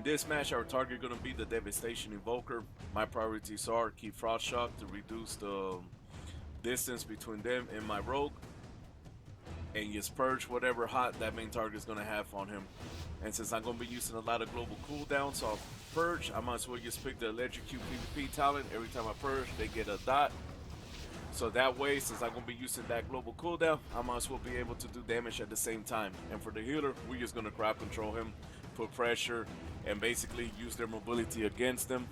In this match, our target going to be the Devastation Evoker. My priorities are keep Frost Shock to reduce the distance between them and my rogue, and just purge whatever hot that main target is going to have on him. And since I'm going to be using a lot of global cooldowns off purge, I might as well just pick the Electrocute PvP talent. Every time I purge, they get a dot. So that way, since I'm going to be using that global cooldown, I might as well be able to do damage at the same time. And for the healer, we're just going to crowd control him, put pressure, and basically use their mobility against them.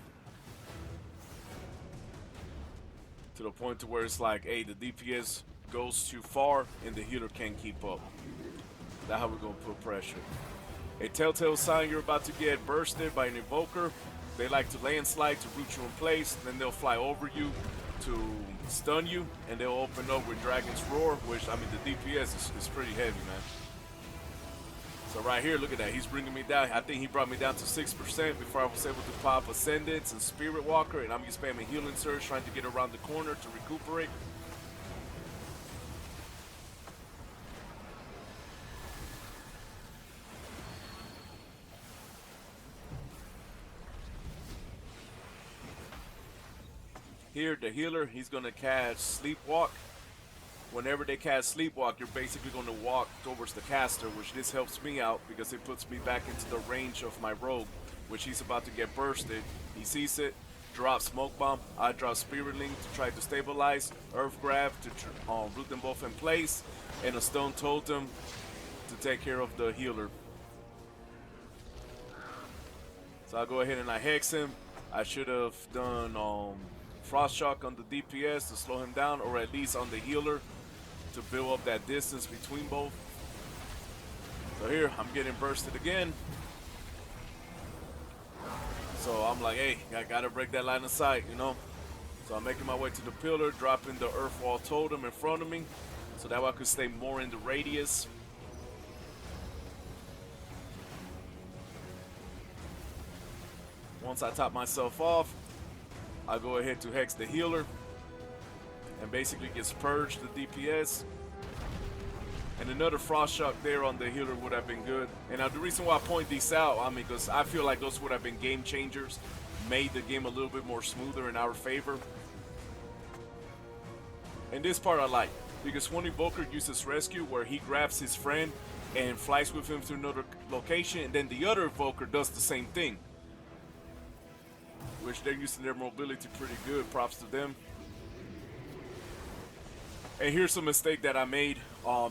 To the point to where it's like, hey, the DPS goes too far and the healer can't keep up. That's how we're going to put pressure. A telltale sign you're about to get bursted by an Evoker. They like to landslide to root you in place, then they'll fly over you to stun you, and they'll open up with Dragon's Roar, which, I mean, the DPS is pretty heavy, man. So right here, look at that. He's bringing me down. I think he brought me down to 6% before I was able to pop Ascendance and Spirit Walker, and I'm just spamming Healing Surge, trying to get around the corner to recuperate. Here, the healer, he's going to cast Sleepwalk. Whenever they cast Sleepwalk, you're basically going to walk towards the caster, which this helps me out because it puts me back into the range of my rogue, which he's about to get bursted. He sees it, drops Smoke Bomb. I drop Spirit Link to try to stabilize, Earth Grab to root them both in place, and a Stone Totem to take care of the healer. So I'll go ahead and I Hex him. I should have done Frost Shock on the DPS to slow him down, or at least on the healer to build up that distance between both. So here, I'm getting bursted again. So I'm like, hey, I gotta break that line of sight, you know? So I'm making my way to the pillar, dropping the Earth Wall Totem in front of me, so that way I could stay more in the radius. Once I top myself off, I'll go ahead to Hex the healer and basically gets purged the DPS. And another Frost Shock there on the healer would have been good. And now the reason why I point these out, I mean, because I feel like those would have been game changers, made the game a little bit more smoother in our favor. And this part I like, because one Evoker uses Rescue where he grabs his friend and flies with him to another location, and then the other Evoker does the same thing, which they're using their mobility pretty good. Props to them. And here's a mistake that I made.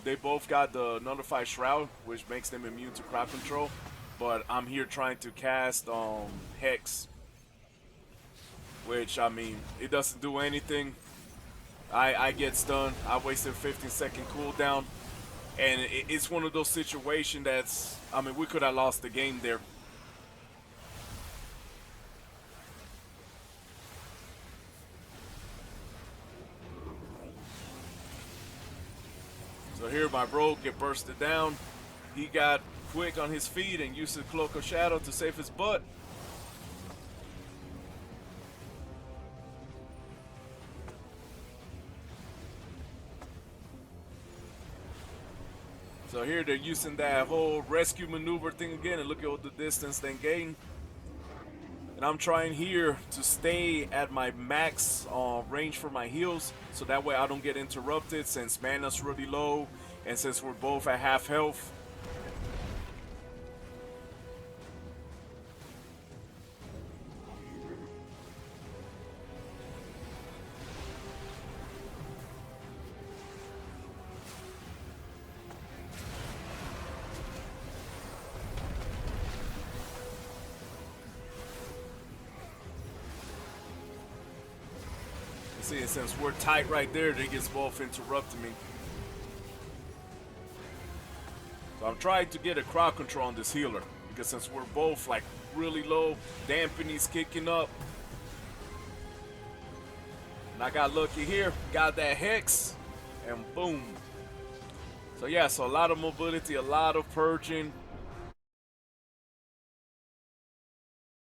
They both got the Nullified Shroud, which makes them immune to crowd control. But I'm here trying to cast Hex, which, I mean, it doesn't do anything. I get stunned. I wasted 15-second cooldown. And it's one of those situations that's, I mean, we could have lost the game there. So here my rogue get bursted down. He got quick on his feet and used the Cloak of Shadow to save his butt. So here they're using that whole rescue maneuver thing again, and look at what the distance they gain. And I'm trying here to stay at my max range for my heals, so that way I don't get interrupted since mana's really low, and since we're both at half health. See, since we're tight right there, they just both interrupting me. So I'm trying to get a crowd control on this healer, because since we're both like really low, dampening's kicking up. And I got lucky here, got that Hex, and boom. So yeah, so a lot of mobility, a lot of purging.